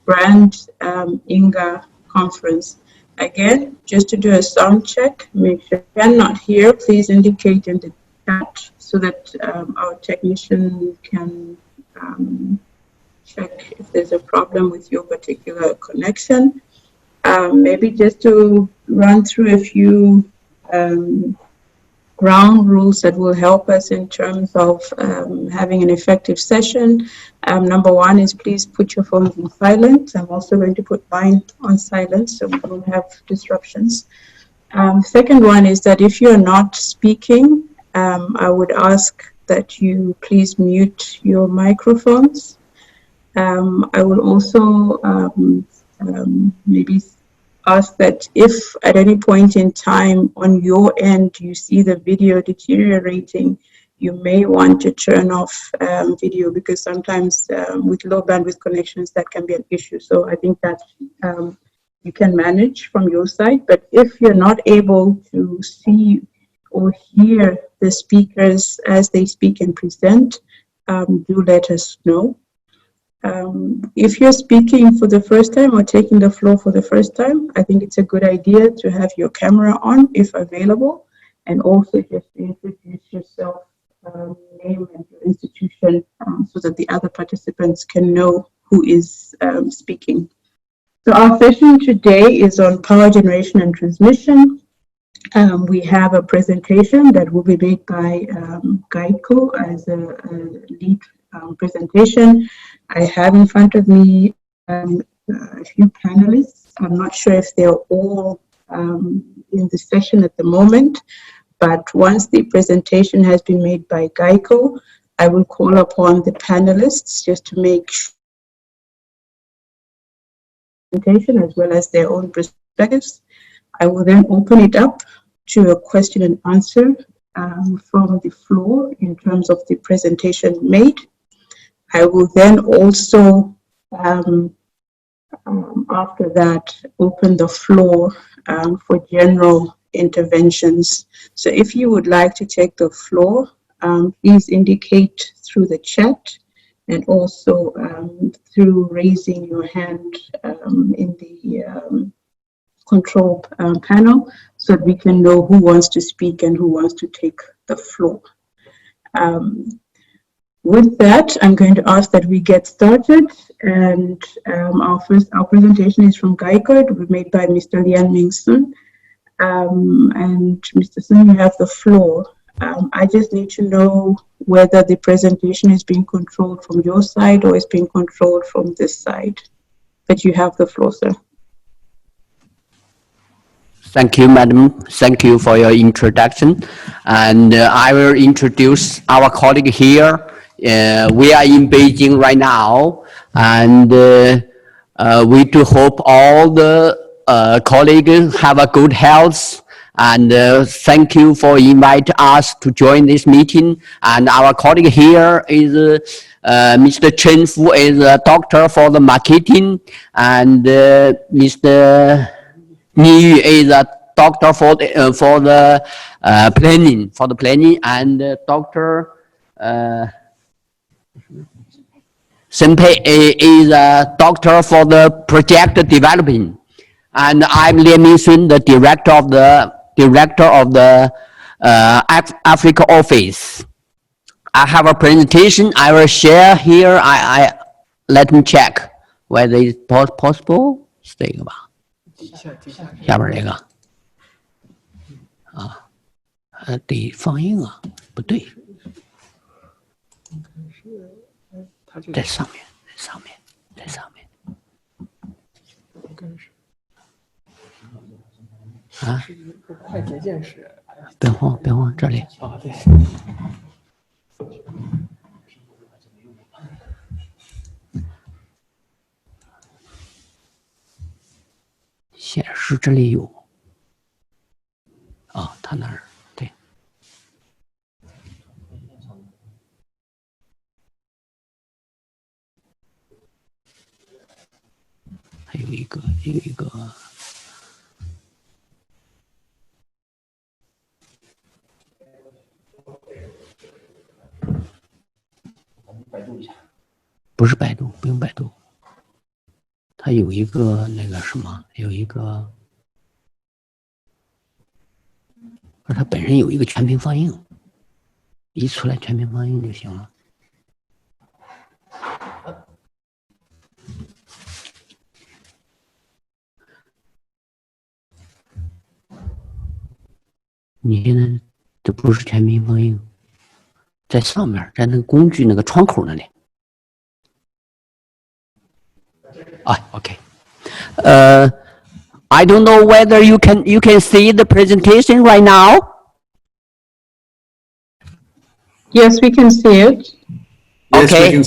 brand Inga conference. Again, just to do a sound check, make sure you cannot hear, please indicate in the chat so that our technician can check if there's a problem with your particular connection. Maybe just to run through a few ground rules that will help us in terms of having an effective session. Number one is please put your phones in silent. I'm also going to put mine on silent so we don't have disruptions. Second one is that if you're not speaking, I would ask that you please mute your microphones. I will also maybe ask that if at any point in time on your end you see the video deteriorating, you may want to turn off video, because sometimes with low bandwidth connections that can be an issue. So I think that you can manage from your side, but if you're not able to see or hear the speakers as they speak and present, do let us know. If you're speaking for the first time or taking the floor for the first time, I think it's a good idea to have your camera on if available, and also just introduce yourself, name and your institution, so that the other participants can know who is speaking. So our session today is on power generation and transmission. We have a presentation that will be made by Geico as a lead presentation. I have in front of me a few panelists. I'm not sure if they're all in the session at the moment, but once the presentation has been made by Geico, I will call upon the panelists just to make sure as well as their own perspectives. I will then open it up to a question and answer from the floor in terms of the presentation made. I will then also, after that, open the floor for general interventions. So if you would like to take the floor, please indicate through the chat and also through raising your hand in the control panel, so that we can know who wants to speak and who wants to take the floor. With that, I'm going to ask that we get started, and our presentation is from Geico. It will be made by Mr. Lian Ming Sun. And Mr. Sun, you have the floor. I just need to know whether the presentation is being controlled from your side or is being controlled from this side. But you have the floor, sir. Thank you, madam. Thank you for your introduction. And I will introduce our colleague here. We are in Beijing right now, and we do hope all the colleagues have a good health. And thank you for inviting us to join this meeting. And our colleague here is Mr. Chen Fu, is a doctor for the marketing, and Mr. Ni is a doctor for the planning, and Dr. Senpei is a doctor for the project developing, and I'm Lian Mingsun, the director of the Africa office. I have a presentation I will share here. I let me check whether it's possible. 是这个吧？下边这个啊，得放映啊，不对。在上面，在上面。啊！快捷键是。别慌，这里。啊，对。显示这里有。啊，他那儿对。还有一个。百度一下。不是百度，不用百度。它有一个那个什么，有一个，它本身有一个全屏放映，一出来全屏放映就行了。你现在这不是全屏放映，在上面，在那个工具那个窗口那里。啊 ，OK。I don't know whether you can see the presentation right now. Yes, we can see it. Okay.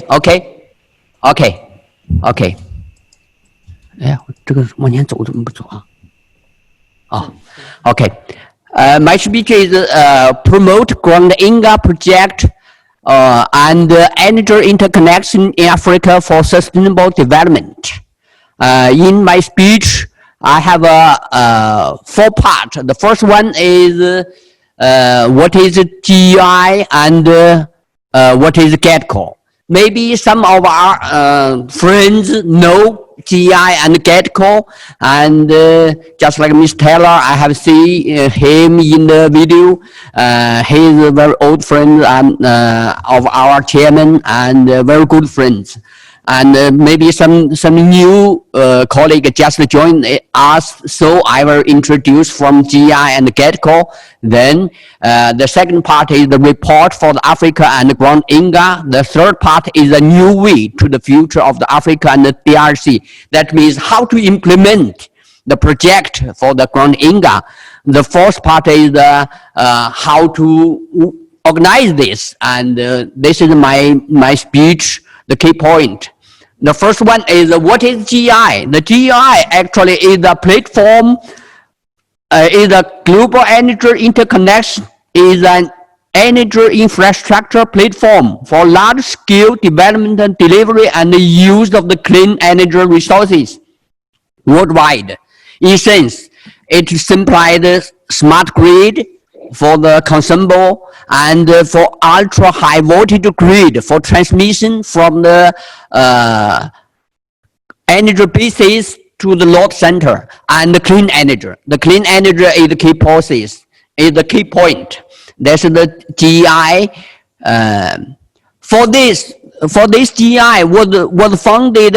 哎呀，这个往前走怎么不走啊？哦 ，OK。My speech is promote Grand Inga project and energy interconnection in Africa for sustainable development. In my speech, I have four parts. The first one is what is GI and what is GETCO. Maybe some of our friends know GI and GETCO, and just like Mr. Taylor, I have seen him in the video. He is a very old friend of our chairman and very good friends. And maybe some new colleague just joined us, so I will introduce from GI and GETCO. Then the second part is the report for the Africa and the Grand Inga. The third part is a new way to the future of the Africa and the DRC. That means how to implement the project for the Grand Inga. The fourth part is how to organize this, and this is my speech, the key point. The first one is what is GI? The GI actually is a platform, is a global energy interconnection, is an energy infrastructure platform for large-scale development and delivery and the use of the clean energy resources worldwide. In sense, it simplifies the smart grid for the consumable and for ultra high voltage grid for transmission from the energy basis to the load center, and the clean energy. The clean energy is the key process, is the key point. That's the GI. For this GI was founded,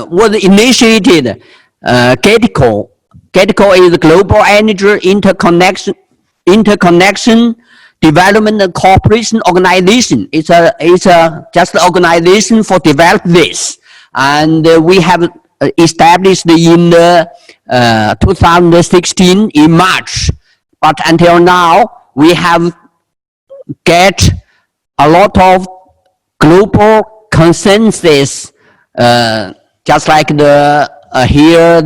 was initiated. GETCO. GETCO is the Global Energy Interconnection Development and Cooperation Organization. It's just an organization for develop this, and we have established in 2016 in March. But until now, we have get a lot of global consensus, just like the here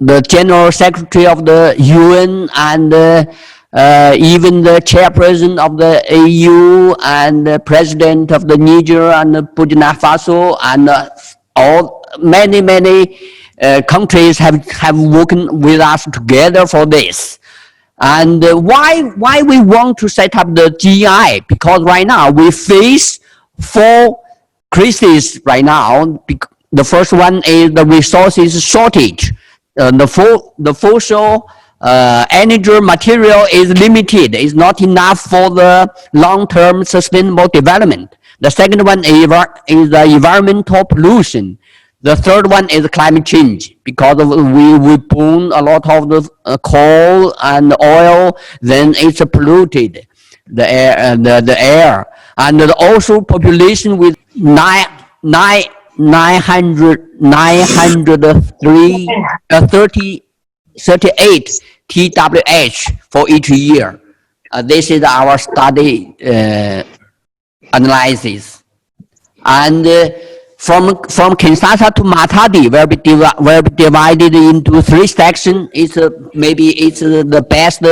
the General Secretary of the UN and even the chairperson of the AU and the president of the Niger and the Burkina Faso and many countries have working with us together for this. And why we want to set up the GI? Because right now we face four crises right now. The first one is the resources shortage. The fossil energy material is limited. It's not enough for the long-term sustainable development. The second one is the environmental pollution. The third one is climate change, because we burn a lot of the coal and oil, then it's polluted the air, and also population with 38 TWH for each year. This is our study analysis. And from Kinshasa to Matadi will be divided into three sections. Maybe it's the best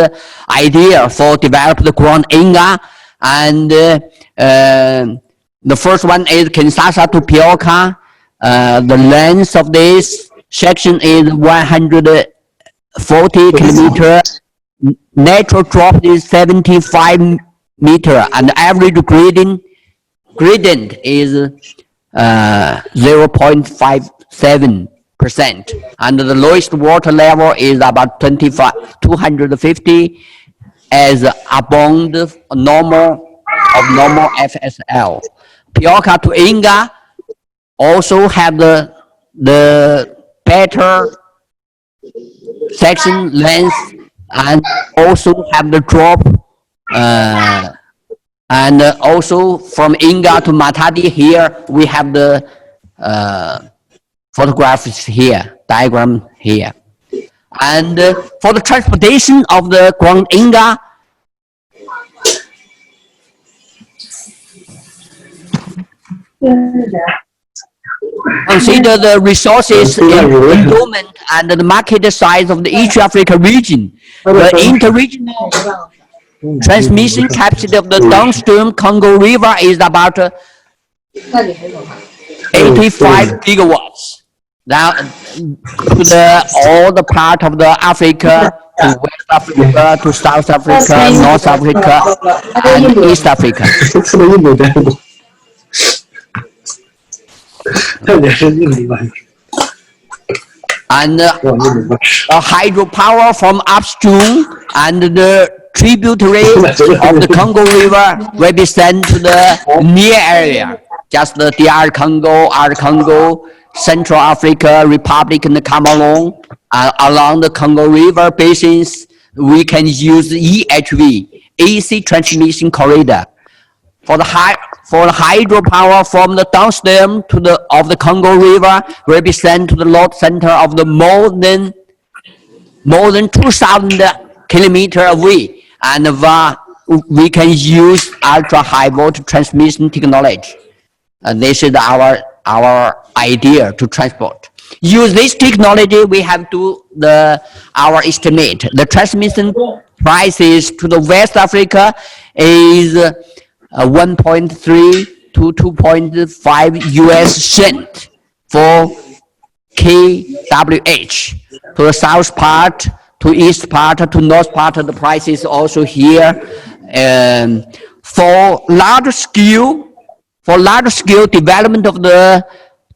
idea for develop the Grand Inga. And the first one is Kinshasa to Pioka. The length of this section is 140 kilometer. Natural drop is 75 meter, and average gradient is 0.57%, and the lowest water level is about 250 as above the normal FSL. Pioca to Inga also have the better section length and also have the drop, and also from Inga to Matadi here we have the photographs here, diagram here. And for the transportation of the ground Inga, consider the resources endowment and the market size of the East Africa region. The interregional transmission capacity of the downstream Congo River is about 85 gigawatts. Now, to all the part of the Africa, to West Africa, to South Africa, North Africa, and East Africa. And hydropower from upstream and the tributary of the Congo River will be sent to the near area, just the DR Congo, R Congo, Central Africa Republic, and the Cameroon. Along the Congo River basins, we can use EHV, AC transmission corridor. For the hydropower from the downstream to of the Congo River will be sent to the load center of the more than 2,000 kilometers away, and we can use ultra high voltage transmission technology. And this is our idea to transport. Use this technology, we have to our estimate. The transmission prices to the West Africa is 1.3 to 2.5 US cent for kWh. To the south part, to east part, to north part, the price is also here. For large scale development of the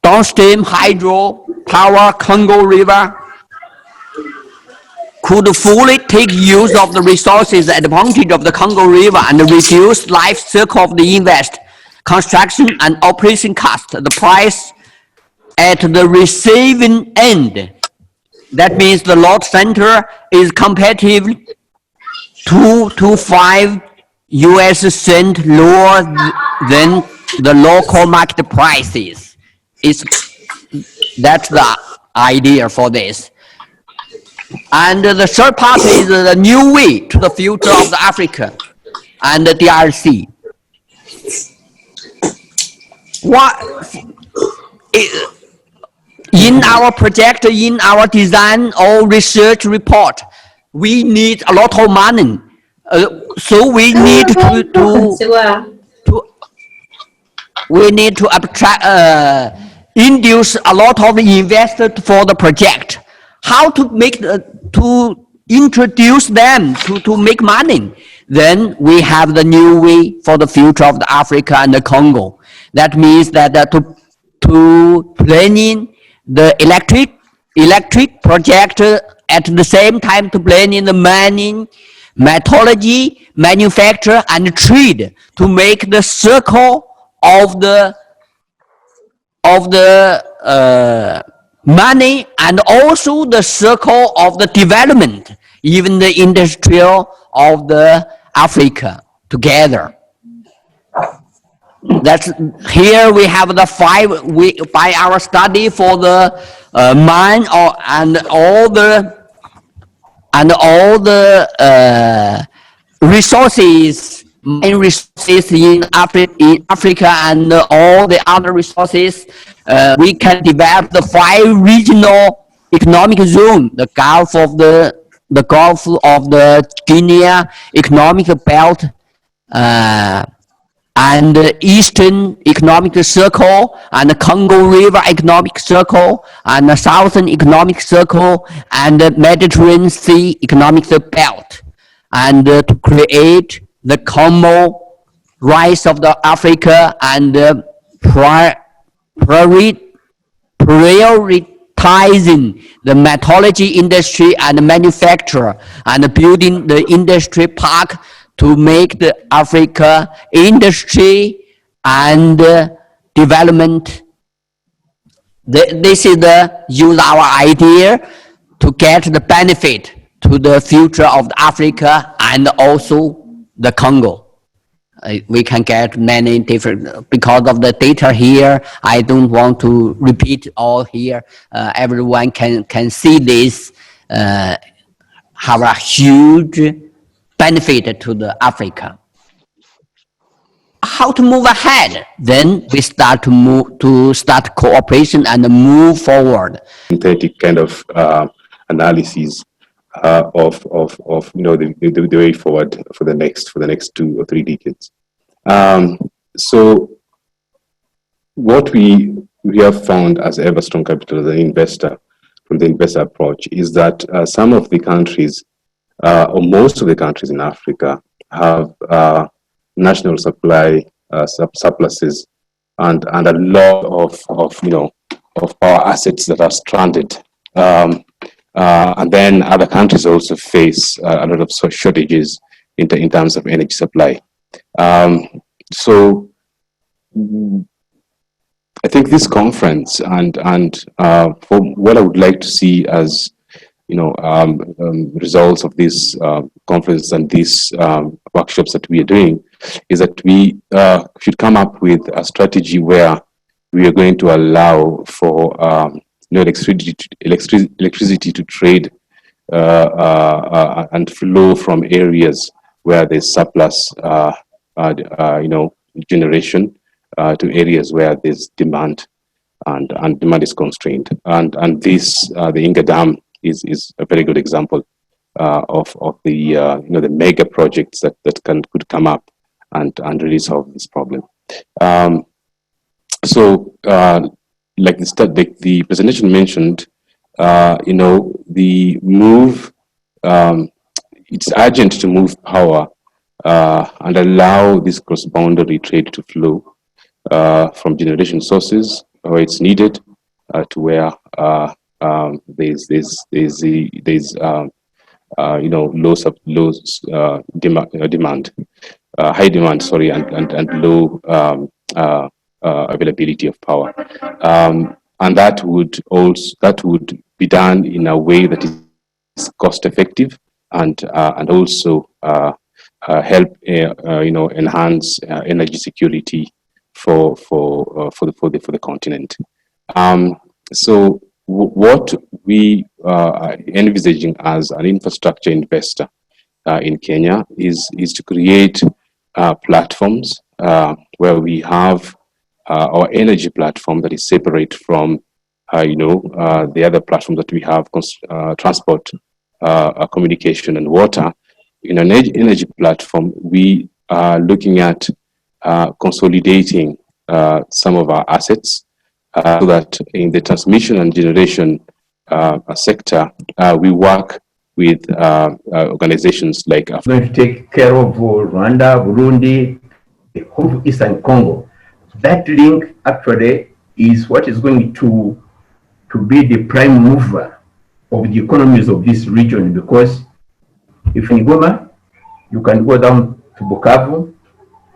downstream hydro power, Congo River could fully take use of the resources advantage of the Congo River and reduce life cycle of the invest, construction and operation cost. The price at the receiving end, that means the load center is competitive 2 to 5 US cent lower than the local market prices. That's the idea for this. And the third part is the new way to the future of the Africa and the DRC. In our project, in our design or research report, we need a lot of money. So we need to induce a lot of investors for the project. How to introduce them to make money? Then we have the new way for the future of the Africa and the Congo. That means that to planning the electric project at the same time to planning the mining, metallurgy, manufacture and trade to make the circle of the money and also the circle of the development, even the industrial of the Africa together. That's here we have the by our study for the mine and all the resources, main resources in Africa and all the other resources. We can develop the 5 regional economic zone, the Gulf of the Guinea economic belt, and the Eastern economic circle, and the Congo River economic circle, and the Southern economic circle, and the Mediterranean Sea economic belt, and to create the common rise of the Africa and prioritizing the metallurgy industry and manufacture and building the industry park to make the Africa industry and development. This is the use our idea to get the benefit to the future of Africa and also the Congo. We can get many different, because of the data here, I don't want to repeat all here. Everyone can see this, have a huge benefit to the Africa. How to move ahead? Then we start to start cooperation and move forward. Synthetic kind of analysis of the way forward for the next 2 or 3 decades. So what we have found as Everstrong Capital, as an investor, from the investor approach, is that some of the countries, or most of the countries in Africa, have national supply surpluses and a lot of power assets that are stranded. And then other countries also face a lot of shortages in terms of energy supply. So I think this conference and for what I would like to see as results of this conference and these workshops that we are doing is that we should come up with a strategy where we are going to allow for electricity to trade and flow from areas where there's surplus generation to areas where there's demand and demand is constrained. And this the Inga Dam is a very good example of the the mega projects that could come up and really solve this problem. So like the presentation mentioned, the move, it's urgent to move power and allow this cross-boundary trade to flow from generation sources where it's needed to where there's low demand, high demand, sorry, and low availability of power, and that would be done in a way that is cost effective and also help enhance energy security for the continent. So what we are envisaging as an infrastructure investor in Kenya is to create platforms where we have our energy platform that is separate from the other platforms that we have, transport, communication, and water. In an energy platform, we are looking at consolidating some of our assets so that in the transmission and generation sector, we work with organizations like going to take care of Rwanda, Burundi, the whole Eastern Congo. That link actually is what is going to be the prime mover of the economies of this region, because if in Goma, you can go down to Bukavu,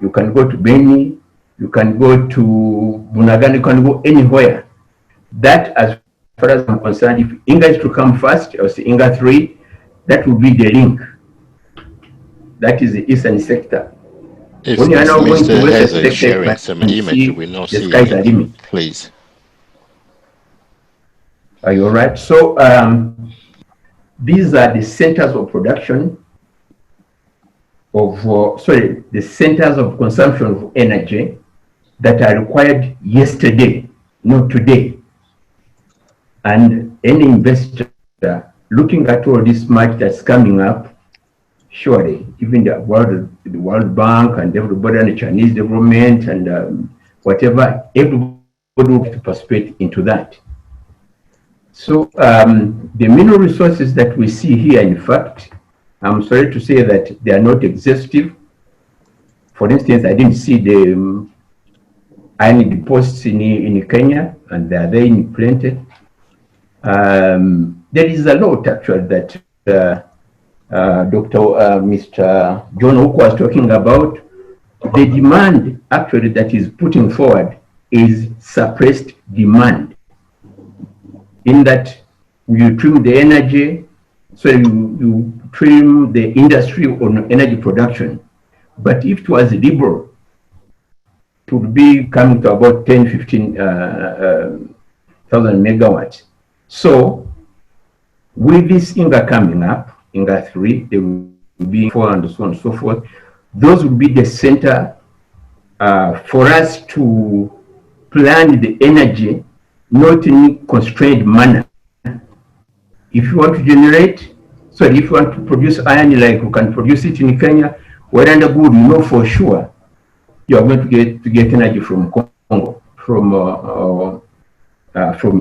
you can go to Beni, you can go to Bunagana, you can go anywhere. That, as far as I'm concerned, if Inga is to come first, or say Inga 3, that will be the link. That is the eastern sector. If when you are now going to Mr. western is sharing sector, some image, we will not the see skies are limit. Please. Are you all right? So these are the centers of production of, the centers of consumption of energy that are required yesterday, not today. And any investor looking at all this much that's coming up, surely, even the World Bank and everybody, and the Chinese government and whatever, everybody will have to participate into that. So the mineral resources that we see here, in fact, I'm sorry to say that they are not exhaustive. For instance, I didn't see the iron deposits in Kenya, and they are there in plenty. There is a lot actually that Mr. John Oku was talking about. The demand actually that is putting forward is suppressed demand, in that you trim the energy, so you trim the industry on energy production. But if it was liberal, it would be coming to about 10, 15,000 megawatts. So with this Inga coming up, Inga 3, there will be 4 and so on and so forth. Those will be the center for us to plan the energy, not in a constrained manner. If you want to generate, so if you want to produce iron, like you can produce it in Kenya, well and good, you know for sure you are going to get energy from Congo, from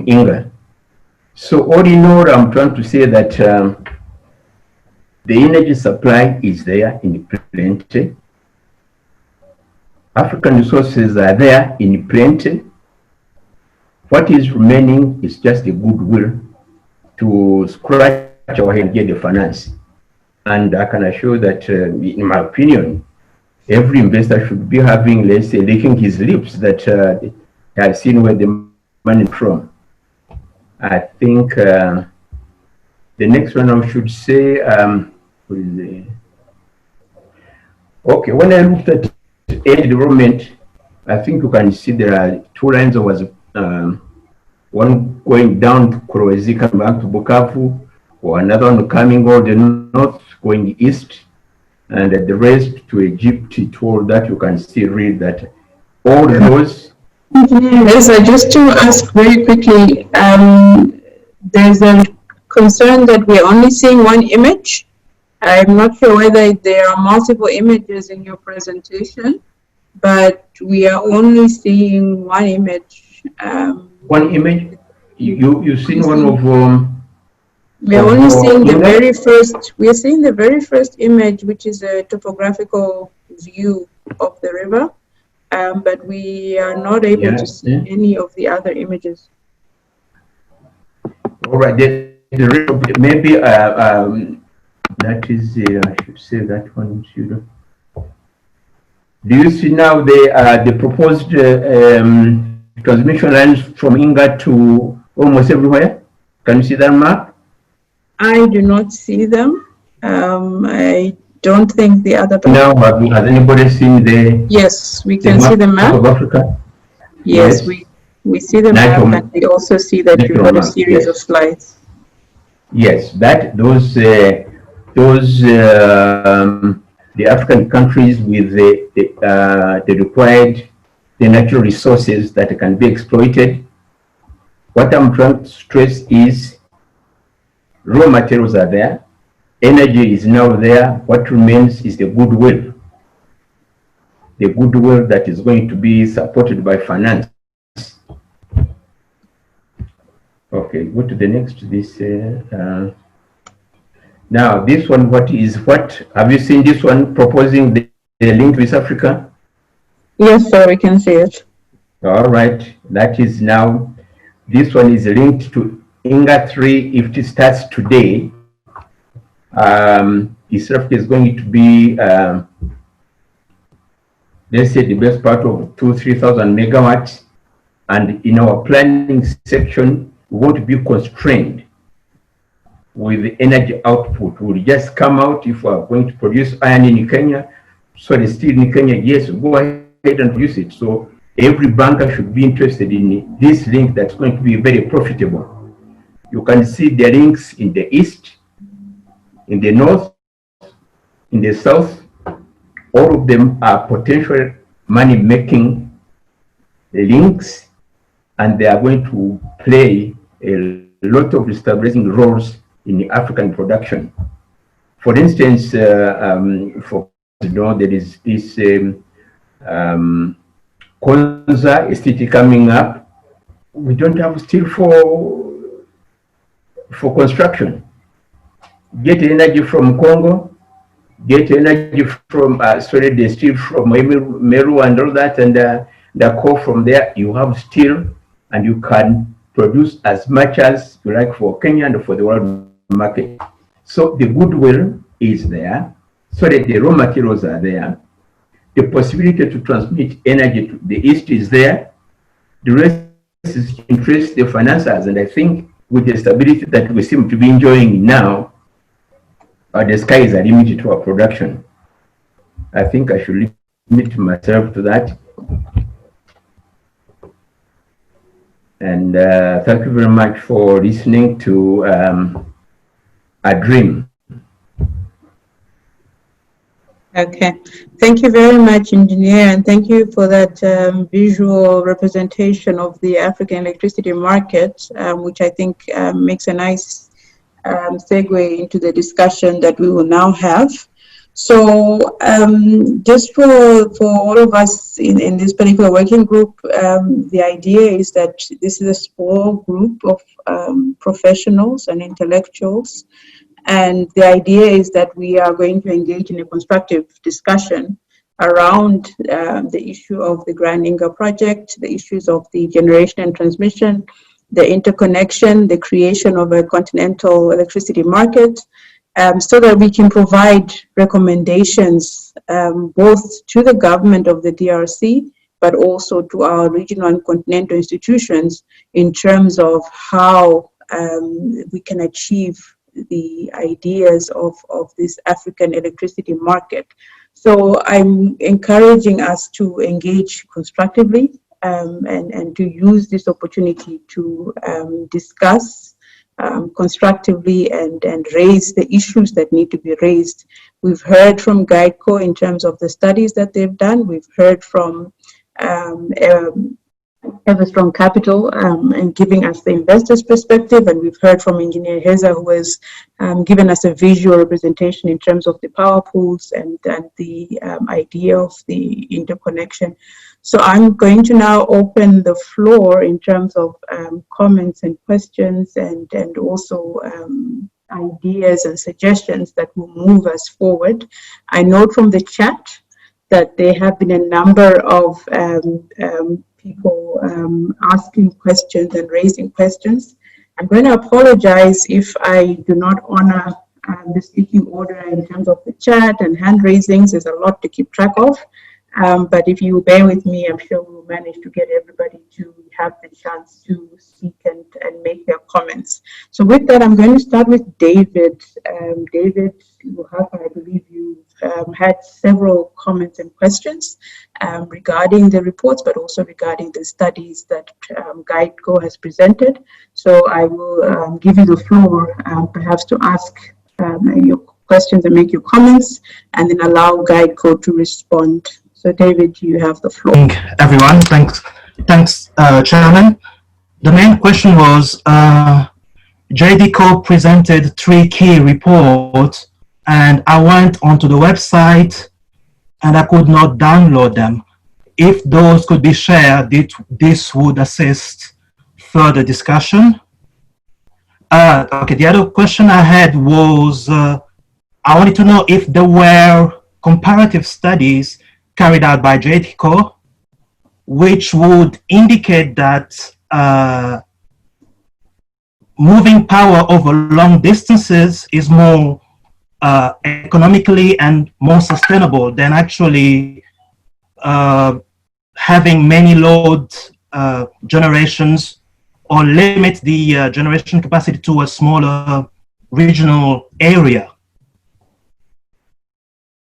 Inga. So all in all, I'm trying to say that the energy supply is there in plenty. African resources are there in plenty. What is remaining is just the goodwill to scratch our head and get the finance. And I can assure that, in my opinion, every investor should be having, let's say, licking his lips that I've seen where the money from. I think the next one I should say, okay, when I looked at energy development, I think you can see there are 2 lines. There was one going down to Kolwezi, coming back to Bukavu, or another one coming all the north, going east, and the rest to Egypt, to all that. You can still read that all those. Yes, just to ask very quickly, there's a concern that we're only seeing one image. I'm not sure whether there are multiple images in your presentation, but we are only seeing one image. One image? You've seen one of... we are only seeing the very first, we are seeing the very first image, which is a topographical view of the river, but we are not able to see any of the other images. All right, maybe that is, I should say that one. Do you see now the proposed transmission lines from Inga to almost everywhere? Can you see that map? I do not see them. I don't think the other... Now, has anybody seen the... Yes, we can see the map of Africa? Yes, we see the map, and we also see that you've got a series of slides. Yes, the African countries with the required natural resources that can be exploited. What I'm trying to stress is raw materials are there, energy is now there. What remains is the goodwill that is going to be supported by finance. Okay, go to the next. Now this one, what have you seen this one proposing the link with Africa? Yes, sir, we can see it. All right, that is now, this one is linked to Inga 3. If it starts today, East Africa is going to be, let's say, the best part of 2,000–3,000 megawatts. And in our planning section, we won't be constrained with the energy output. We'll just come out if we are going to produce iron in Kenya, so the steel in Kenya, yes, go ahead and produce it. So every banker should be interested in this link that's going to be very profitable. You can see the links in the east, in the north, in the south. All of them are potential money-making links, and they are going to play a lot of stabilizing roles in the African production. For instance, there is this Konza estate coming up. We don't have steel for construction. Get energy from Congo, get energy from the steel from Meru and all that, and the coal from there, you have steel, and you can produce as much as you like for Kenya and for the world market. So the goodwill is there, so that the raw materials are there. The possibility to transmit energy to the East is there. The rest is interest the financiers, and I think with the stability that we seem to be enjoying now, the sky is a limit to our production. I think I should limit myself to that. And thank you very much for listening to A Dream. Okay, thank you very much, engineer, and thank you for that visual representation of the African electricity market, which I think makes a nice segue into the discussion that we will now have. So just for all of us in this particular working group, the idea is that this is a small group of professionals and intellectuals. And the idea is that we are going to engage in a constructive discussion around the issue of the Grand Inga project, the issues of the generation and transmission, the interconnection, the creation of a continental electricity market, so that we can provide recommendations both to the government of the DRC, but also to our regional and continental institutions in terms of how we can achieve the ideas of this African electricity market. So I'm encouraging us to engage constructively and to use this opportunity to discuss constructively and raise the issues that need to be raised. We've heard from GuideCo in terms of the studies that they've done. We've heard from Everstrong Capital and giving us the investors' perspective, and we've heard from Engineer Heza, who has given us a visual representation in terms of the power pools and the idea of the interconnection. So I'm going to now open the floor in terms of comments and questions and also ideas and suggestions that will move us forward. I note from the chat that there have been a number of people asking questions and raising questions. I'm going to apologize if I do not honor the speaking order in terms of the chat and hand raisings. There's a lot to keep track of. But if you bear with me, I'm sure we'll manage to get everybody to have the chance to speak and make their comments. So with that, I'm going to start with David. David, I believe you've had several comments and questions regarding the reports, but also regarding the studies that GuideCo has presented. So I will give you the floor, perhaps to ask your questions and make your comments, and then allow GuideCo to respond. So David, you have the floor. Everyone, thanks, Chairman. The main question was, JDCO presented 3 key reports, and I went onto the website and I could not download them. If those could be shared, this would assist further discussion. Okay, the other question I had was, I wanted to know if there were comparative studies carried out by JDCO, which would indicate that moving power over long distances is more economically and more sustainable than actually having many load generations or limit the generation capacity to a smaller regional area.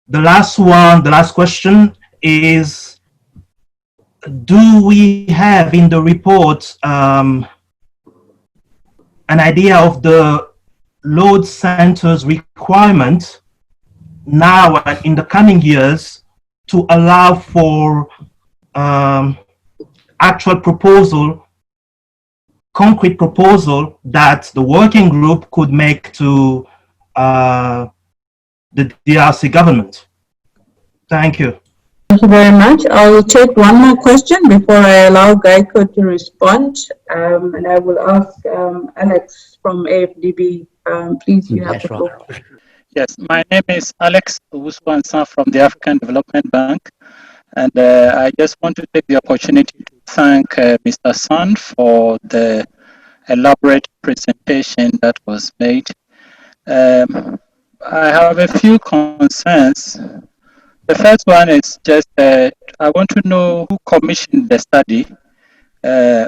The last question is, do we have in the report an idea of the load centers requirement now and in the coming years to allow for actual proposal, concrete proposal that the working group could make to the DRC government? Thank you. Thank you very much. I will take one more question before I allow GuideCo to respond. And I will ask Alex from AFDB. Please, you have the floor. Yes, my name is Alex Owusu-Ansah from the African Development Bank. And I just want to take the opportunity to thank Mr. Sun for the elaborate presentation that was made. I have a few concerns. The first one is just I want to know who commissioned the study.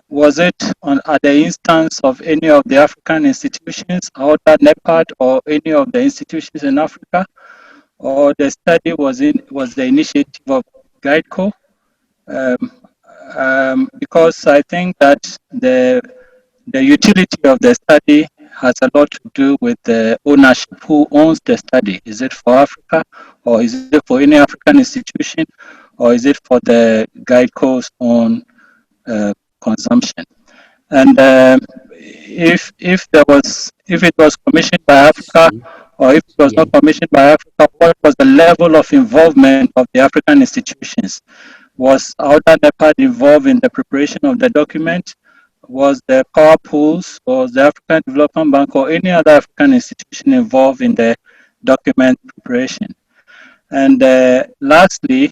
Was it at the instance of any of the African institutions, outside NEPAD, or any of the institutions in Africa, or the study was the initiative of GuideCo? Because I think that the utility of the study has a lot to do with the ownership. Who owns the study? Is it for Africa, or is it for any African institution, or is it for the GuideCo's own consumption? And if it was commissioned by Africa, or if it was not commissioned by Africa, what was the level of involvement of the African institutions? Was Outer NEPAD involved in the preparation of the document? Was the power pools, was the African Development Bank, or any other African institution involved in the document preparation? And lastly,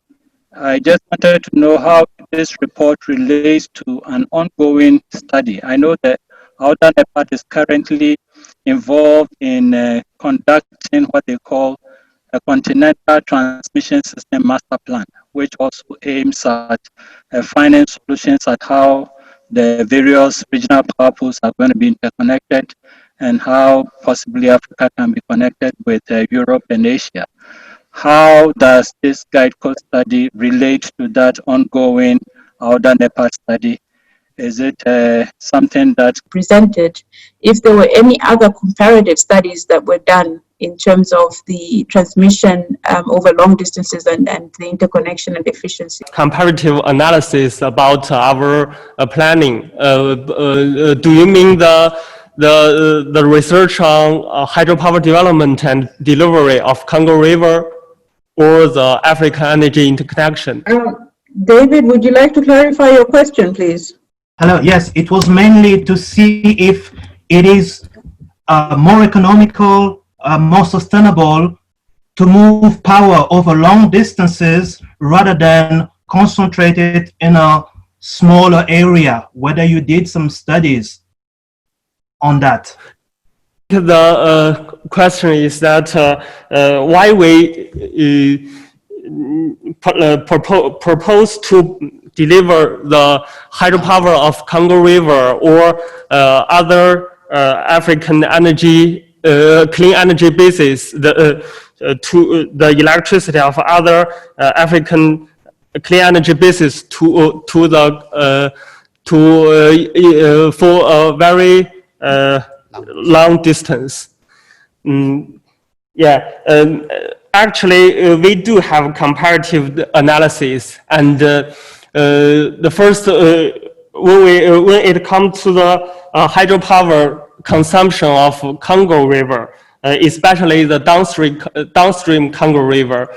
I just wanted to know how this report relates to an ongoing study. I know that Outer NEPAD is currently involved in conducting what they call a continental transmission system master plan, which also aims at finding solutions at how the various regional power pools are going to be interconnected and how possibly Africa can be connected with Europe and Asia. How does this GuideCo study relate to that ongoing Outer NEPAD study? Is it something that presented, if there were any other comparative studies that were done in terms of the transmission over long distances and the interconnection and efficiency? Comparative analysis about our planning. Do you mean the research on hydropower development and delivery of Congo River, or the African energy interconnection? David, would you like to clarify your question, please? Hello, yes, it was mainly to see if it is more economical, more sustainable to move power over long distances rather than concentrate it in a smaller area, whether you did some studies on that. The question is that why we propose to deliver the hydropower of Congo River or other African energy, clean energy bases, to the electricity of other African clean energy bases to the for a very long distance. Actually, we do have comparative analysis, and the first when it comes to the hydropower consumption of Congo River, especially the downstream Congo River,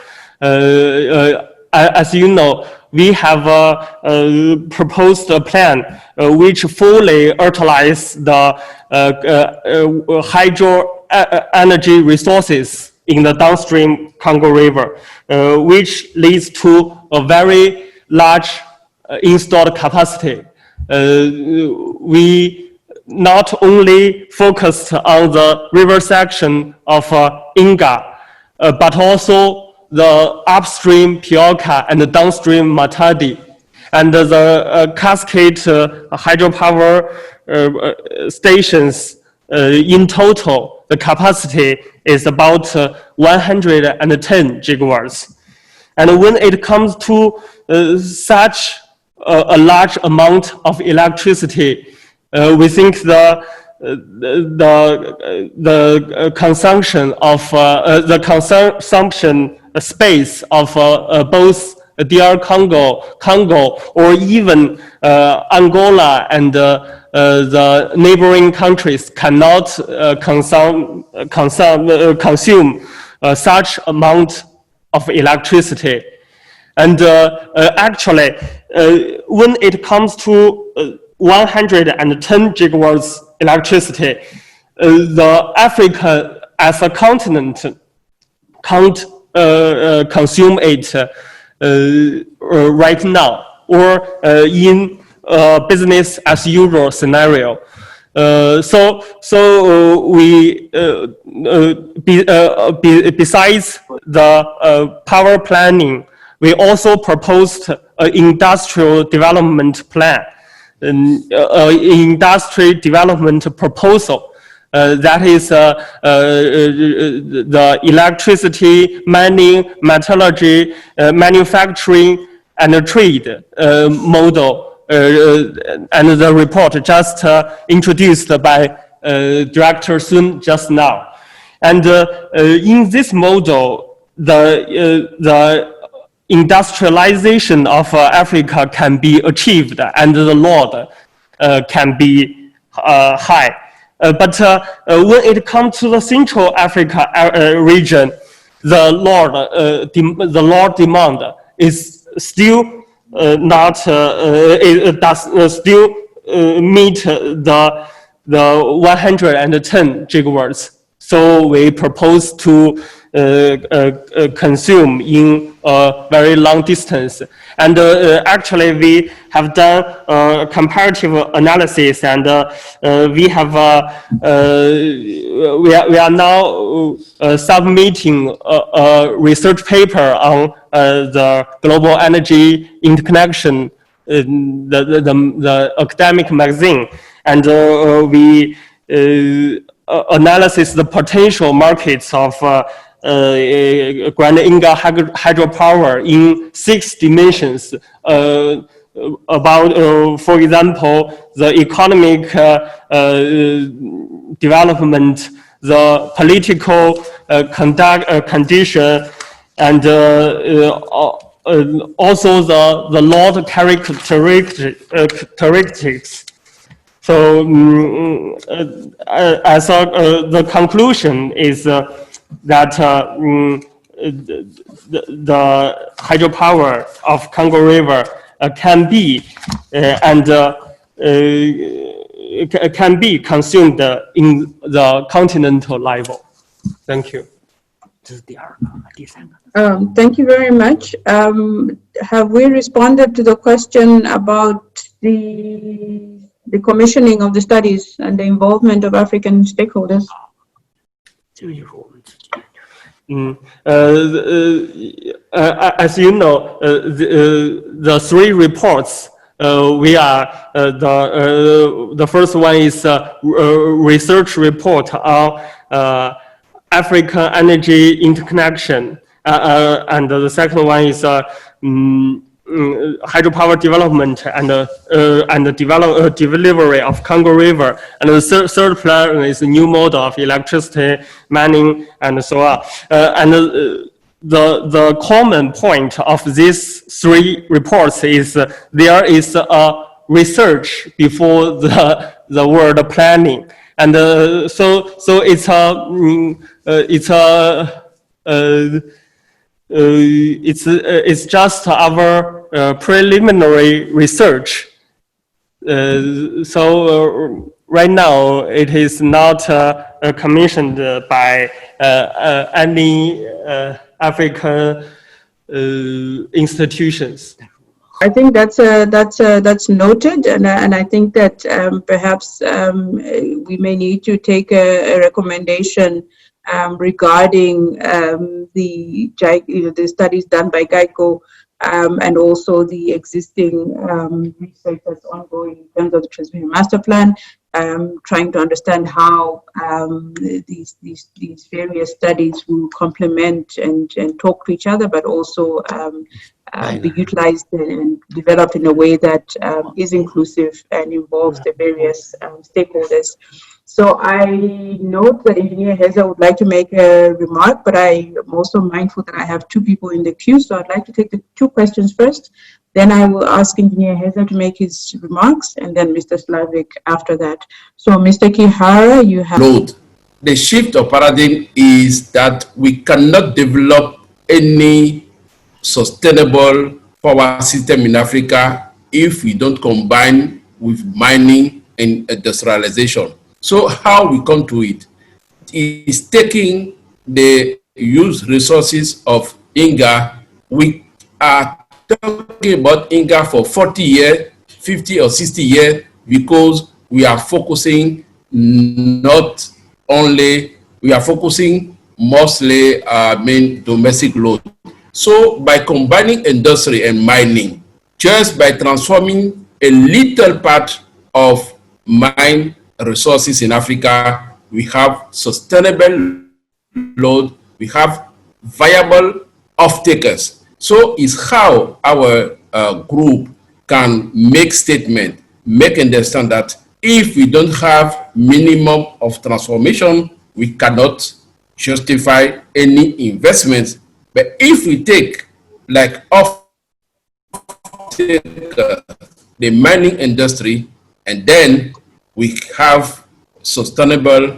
as you know, we have proposed a plan which fully utilize the hydro energy resources in the downstream Congo River, which leads to a very large installed capacity. We not only focused on the river section of Inga, but also the upstream Pioka and the downstream Matadi. And the cascade hydropower stations, in total, the capacity is about 110 gigawatts. And when it comes to such a large amount of electricity, we think the consumption of the consumption space of both DR Congo, or even Angola and the neighboring countries cannot consume such amount of electricity. And actually, when it comes to 110 gigawatts electricity, the Africa as a continent can't consume it right now, or in business as usual scenario. Besides the power planning, we also proposed an industrial development plan, industry development proposal. That is the electricity, mining, metallurgy, manufacturing, and trade model. And the report just introduced by Director Sun just now. And in this model, the industrialization of Africa can be achieved and the load can be high. But when it comes to the Central Africa region, the load demand is still not, it does still meet the 110 gigawatts. So we propose to consume in a very long distance. And actually, we have done comparative analysis, and we are now submitting a research paper on the global energy interconnection, the academic magazine, and we analysis the potential markets of Grand Inga hydropower in 6 dimensions. About, for example, the economic development, the political condition, and also the load characteristics. So as the conclusion is that the hydropower of Congo River can be can be consumed in the continental level. Thank you. Thank you very much. Have we responded to the question about the commissioning of the studies and the involvement of African stakeholders? As you know, the 3 reports, we are the first one is a research report on African energy interconnection, and the second one is hydropower development and delivery of Congo River, and the third plan is a new model of electricity, mining, and so on. And the common point of these 3 reports is there is a research before the word planning, and so it's just our preliminary research. So right now it is not commissioned by any African institutions. I think that's noted, and I think that perhaps we may need to take a recommendation regarding the studies done by GEICO and also the existing research that's ongoing in terms of the transmission master plan, trying to understand how these various studies will complement and talk to each other, but also be utilized and developed in a way that is inclusive and involves the various stakeholders. So I note that Engineer Heza would like to make a remark, but I am also mindful that I have 2 people in the queue, so I'd like to take the 2 questions first. Then I will ask Engineer Heza to make his remarks, and then Mr. Slavik after that. So Mr. Kihara, you have... Note, the shift of paradigm is that we cannot develop any sustainable power system in Africa if we don't combine with mining and industrialization. So how we come to it is taking the used resources of Inga. We are talking talking about Inga for 40 years, 50 or 60 years, because we are focusing not only, we are focusing mostly main domestic load. So by combining industry and mining, just by transforming a little part of mine resources in Africa, we have sustainable load, we have viable off-takers. So it's how our group can make statement, make understand that if we don't have minimum of transformation, we cannot justify any investments. But if we take like off the mining industry, and then we have sustainable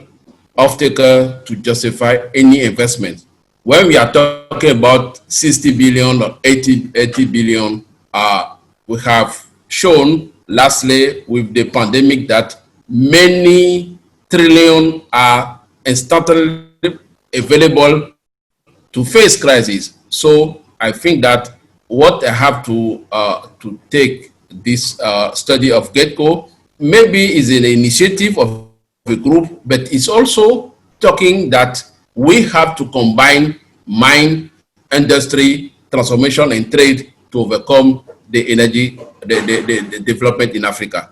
off-taker to justify any investment. When we are talking about 60 billion or 80 billion, we have shown lastly with the pandemic that many trillion are instantly available to face crisis. So I think that what I have to take this study of GETCO maybe is an initiative of a group, but it's also talking that we have to combine mine, industry, transformation, and trade to overcome the energy, the development in Africa.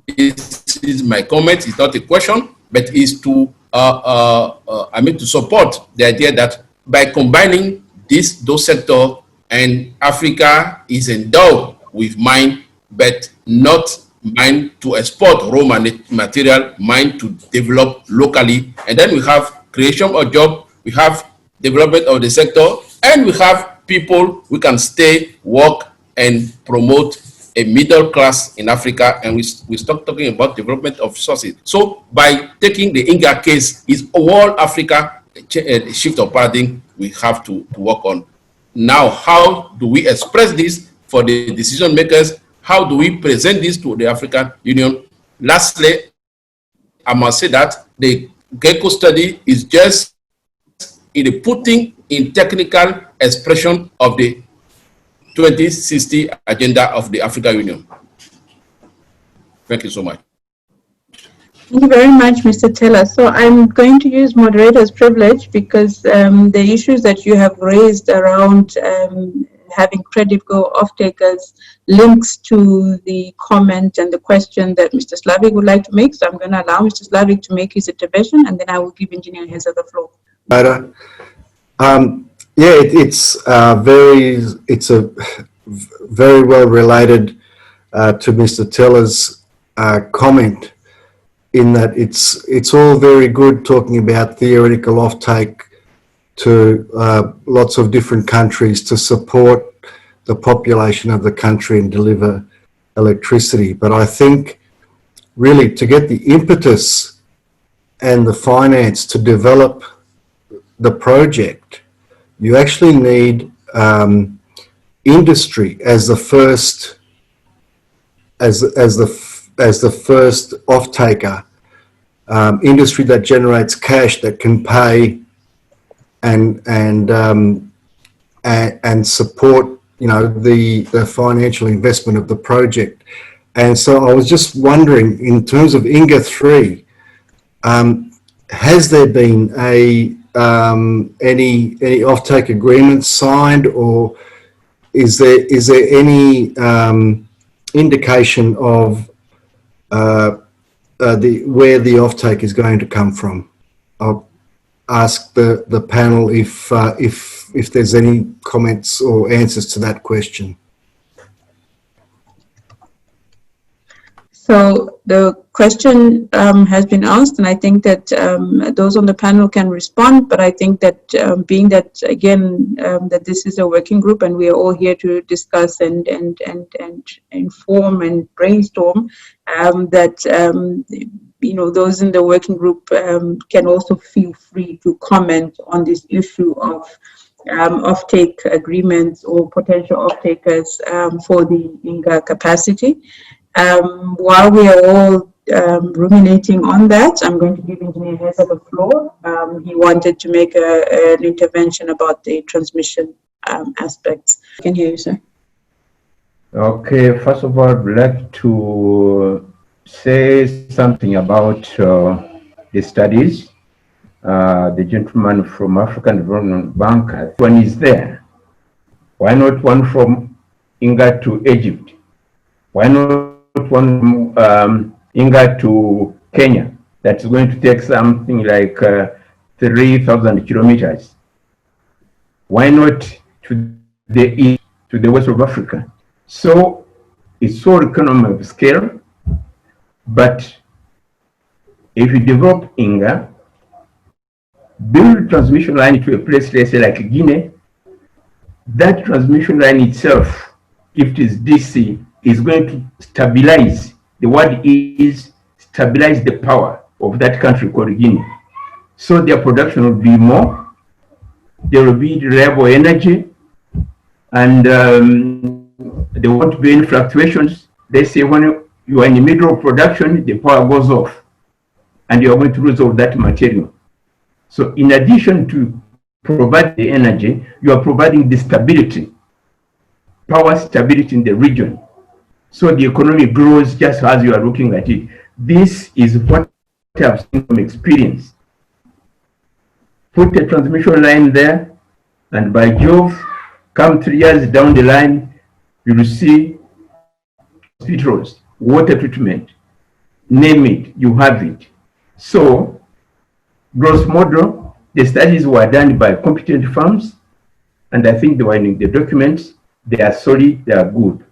This is my comment. It's not a question, but is to to support the idea that by combining those sectors, and Africa is endowed with mine, but not mine to export raw material, mine to develop locally, and then we have creation of job, we have development of the sector, and we have people who can stay, work, and promote a middle class in Africa, and we start talking about development of resources. So by taking the Inga case, is all Africa shift of paradigm we have to work on. Now, how do we express this for the decision makers? How do we present this to the African Union? Lastly, I must say that the GECO study is just in the putting in technical expression of the 2060 agenda of the African Union. Thank you so much. Thank you very much, Mr. Taylor. So I'm going to use moderator's privilege because the issues that you have raised around having credible off-takers links to the comment and the question that Mr. Slavik would like to make. So I'm going to allow Mr. Slavik to make his intervention, and then I will give Engineer Heza the floor. Yeah, it's a very well related to Mr. Taylor's comment, in that it's all very good talking about theoretical offtake to lots of different countries to support the population of the country and deliver electricity. But I think really to get the impetus and the finance to develop the project, you actually need industry as the first first off-taker, industry that generates cash that can pay and support, you know, the financial investment of the project. And so I was just wondering, in terms of Inga 3, has there been any offtake agreements signed, or is there any indication of where the offtake is going to come from? I'll ask the panel if there's any comments or answers to that question. So the question has been asked, and I think that those on the panel can respond. But I think that being that, again, that this is a working group and we are all here to discuss and inform and brainstorm, you know, those in the working group can also feel free to comment on this issue of offtake agreements or potential off-takers for the Inga capacity. While we are all ruminating on that, I'm going to give Engineer Heza the floor. He wanted to make an intervention about the transmission aspects. I can hear you, sir. Okay, first of all, I'd like to say something about the studies. The gentleman from African Development Bank, one is there. Why not one from Inga to Egypt? Why not one from Inga to Kenya? That's going to take something like 3,000 kilometers. Why not to the east, to the west of Africa? So it's all economy of scale, but if you develop Inga, build transmission line to a place, let's say like Guinea, that transmission line itself, if it is DC, is going to stabilize, the word is stabilize the power of that country called Guinea. So their production will be more, there will be reliable energy, and there won't be any fluctuations. They say when you are in the middle of production, the power goes off, and you are going to lose all that material. So in addition to provide the energy, you are providing the stability, power stability in the region. So the economy grows just as you are looking at it. This is what I have seen from experience. Put a transmission line there, and by Jove, come 3 years down the line, you will see hospitals, water treatment, name it, you have it. So, gross model, the studies were done by competent firms, and I think they were in the documents. They are solid, they are good.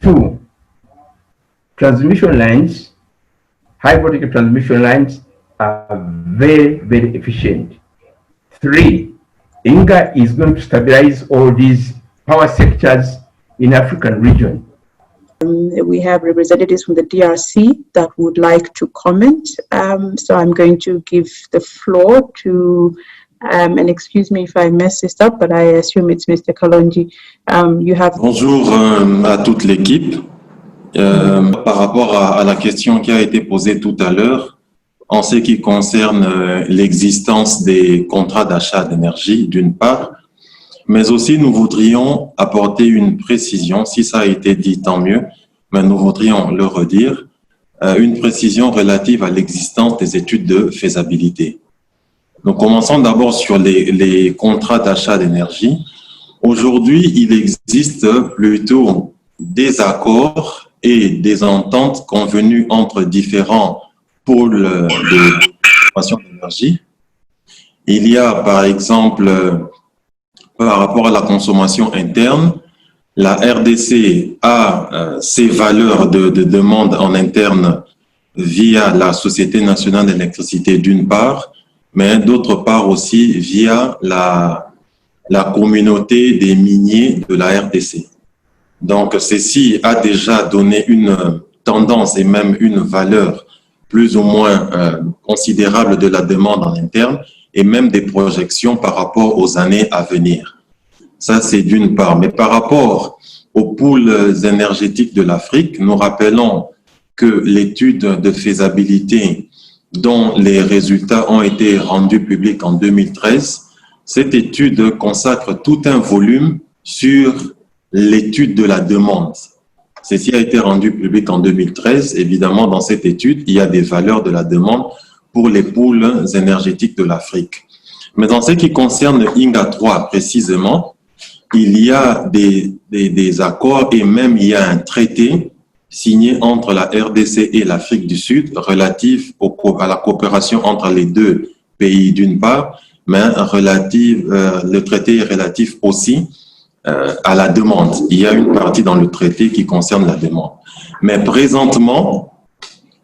2, transmission lines, high voltage transmission lines are very, very efficient. 3, Inga is going to stabilize all these power sectors in African region. We have representatives from the DRC that would like to comment. So I'm going to give the floor to, and excuse me if I mess this up, but I assume it's Mr. Kalonji. You have. Bonjour à toute l'équipe. Par rapport à la question qui a été posée tout à l'heure, en ce qui concerne l'existence des contrats d'achat d'énergie, d'une part, mais aussi nous voudrions apporter une précision, si ça a été dit, tant mieux, mais nous voudrions le redire, une précision relative à l'existence des études de faisabilité. Donc, commençons d'abord sur les contrats d'achat d'énergie. Aujourd'hui, il existe plutôt des accords et des ententes convenues entre différents pôles de consommation d'énergie. Il y a, par exemple, par rapport à la consommation interne, la RDC a ses valeurs de demande en interne via la Société nationale d'électricité d'une part, mais d'autre part aussi via la communauté des miniers de la RDC. Donc, ceci a déjà donné une tendance et même une valeur plus ou moins considérable de la demande en interne et même des projections par rapport aux années à venir. Ça, c'est d'une part. Mais par rapport aux pôles énergétiques de l'Afrique, nous rappelons que l'étude de faisabilité dont les résultats ont été rendus publics en 2013, cette étude consacre tout un volume sur l'étude de la demande. Ceci a été rendu public en 2013. Évidemment, dans cette étude, il y a des valeurs de la demande pour les pôles énergétiques de l'Afrique. Mais dans ce qui concerne Inga 3 précisément, il y a des accords et même il y a un traité signé entre la RDC et l'Afrique du Sud relatif à la coopération entre les deux pays d'une part, mais le traité est relatif aussi à la demande. Il y a une partie dans le traité qui concerne la demande. Mais présentement,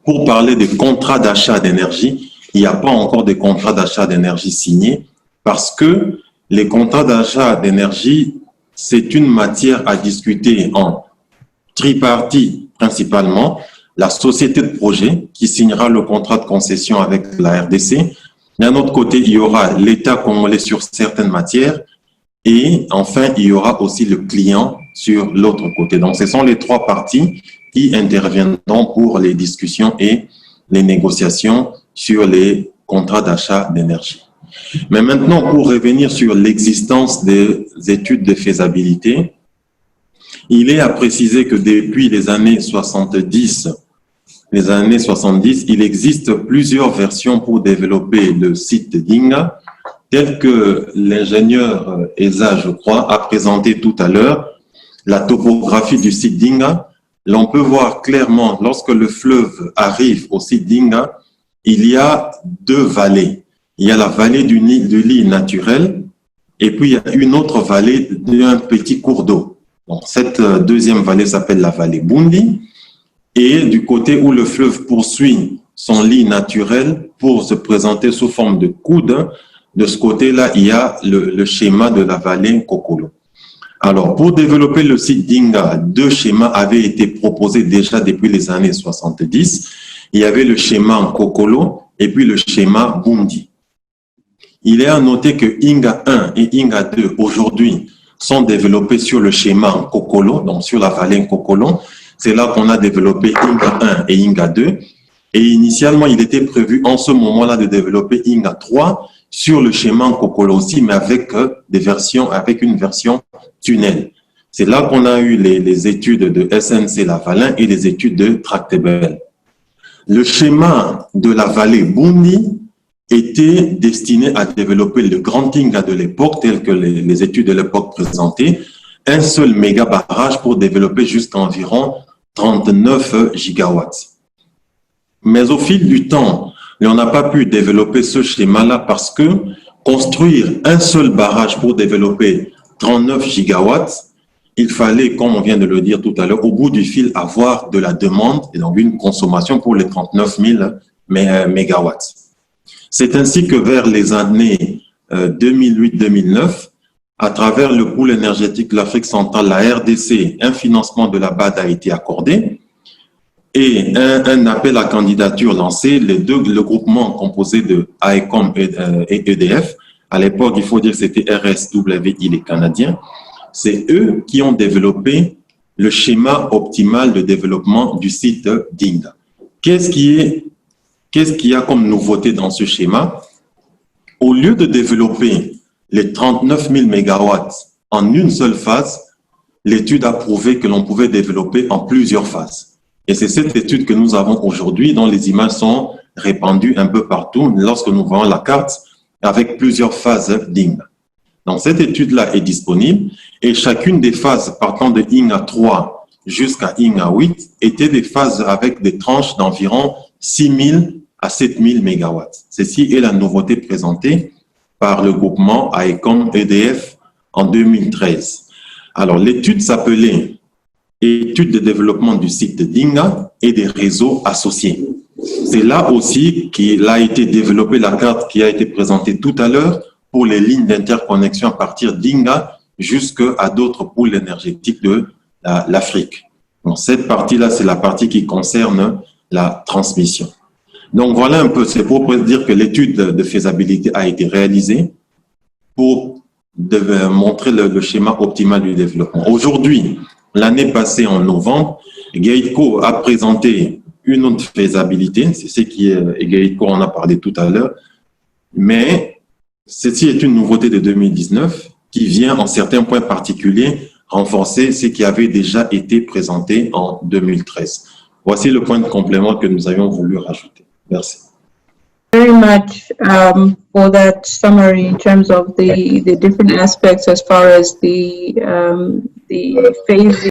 pour parler des contrats d'achat d'énergie, il n'y a pas encore de contrats d'achat d'énergie signés parce que les contrats d'achat d'énergie, c'est une matière à discuter en tripartie principalement, la société de projet qui signera le contrat de concession avec la RDC. D'un autre côté, il y aura l'État congolais sur certaines matières et enfin, il y aura aussi le client sur l'autre côté. Donc, ce sont les trois parties qui interviendront pour les discussions et les négociations sur les contrats d'achat d'énergie. Mais maintenant, pour revenir sur l'existence des études de faisabilité, il est à préciser que depuis les années 70, il existe plusieurs versions pour développer le site d'Inga, tel que l'ingénieur Eza, je crois, a présenté tout à l'heure. La topographie du site d'Inga, l'on peut voir clairement, lorsque le fleuve arrive au site d'Inga, il y a deux vallées. Il y a la vallée du lit naturel, et puis il y a une autre vallée d'un petit cours d'eau. Donc, cette deuxième vallée s'appelle la vallée Bundi, et du côté où le fleuve poursuit son lit naturel pour se présenter sous forme de coude, de ce côté-là, il y a le schéma de la vallée Kokolo. Alors, pour développer le site d'Inga, deux schémas avaient été proposés déjà depuis les années 70. Il y avait le schéma en Kokolo et puis le schéma Bundi. Il est à noter que Inga 1 et Inga 2 aujourd'hui sont développés sur le schéma en Kokolo, donc sur la vallée Kokolo. C'est là qu'on a développé Inga 1 et Inga 2. Et initialement, il était prévu en ce moment-là de développer Inga 3 sur le schéma en Kokolo aussi, mais avec une version tunnel. C'est là qu'on a eu les études de SNC Lavalin et les études de Tractebel. Le schéma de la vallée Bundi était destiné à développer le grand Inga de l'époque, tel que les études de l'époque présentaient, un seul méga barrage pour développer jusqu'à environ 39 gigawatts. Mais au fil du temps, on n'a pas pu développer ce schéma-là parce que construire un seul barrage pour développer 39 gigawatts, il fallait, comme on vient de le dire tout à l'heure, au bout du fil, avoir de la demande et donc une consommation pour les 39 000 mégawatts. C'est ainsi que vers les années 2008-2009, à travers le pool énergétique de l'Afrique centrale, la RDC, un financement de la BAD a été accordé et un appel à candidature lancé. Le groupement composé de AECOM et EDF, à l'époque, il faut dire que c'était RSWI, les Canadiens, c'est eux qui ont développé le schéma optimal de développement du site d'Inga. Qu'est-ce qu'il y a comme nouveauté dans ce schéma? Au lieu de développer les 39 000 mégawatts en une seule phase, l'étude a prouvé que l'on pouvait développer en plusieurs phases. Et c'est cette étude que nous avons aujourd'hui, dont les images sont répandues un peu partout lorsque nous voyons la carte avec plusieurs phases d'Inga. Donc, cette étude-là est disponible et chacune des phases partant de Inga 3 jusqu'à Inga 8 étaient des phases avec des tranches d'environ 6 000 à 7 000 mégawatts. Ceci est la nouveauté présentée par le groupement AECOM EDF en 2013. Alors, l'étude s'appelait Étude de développement du site d'Inga et des réseaux associés. C'est là aussi qu'il a été développé la carte qui a été présentée tout à l'heure pour les lignes d'interconnexion à partir d'Inga jusqu'à d'autres pôles énergétiques de l'Afrique. Donc, cette partie-là, c'est la partie qui concerne la transmission. Donc, voilà un peu, c'est pour dire que l'étude de faisabilité a été réalisée pour montrer le schéma optimal du développement. Aujourd'hui, l'année passée, en novembre, Gateco a présenté une autre faisabilité, c'est ce qui est Gateco, on en a parlé tout à l'heure, mais ceci est une nouveauté de 2019 qui vient en certains points particuliers renforcer ce qui avait déjà été présenté en 2013. Voici le point de complément que nous avions voulu rajouter. Merci. Very much for that summary in terms of the different aspects as far as the phase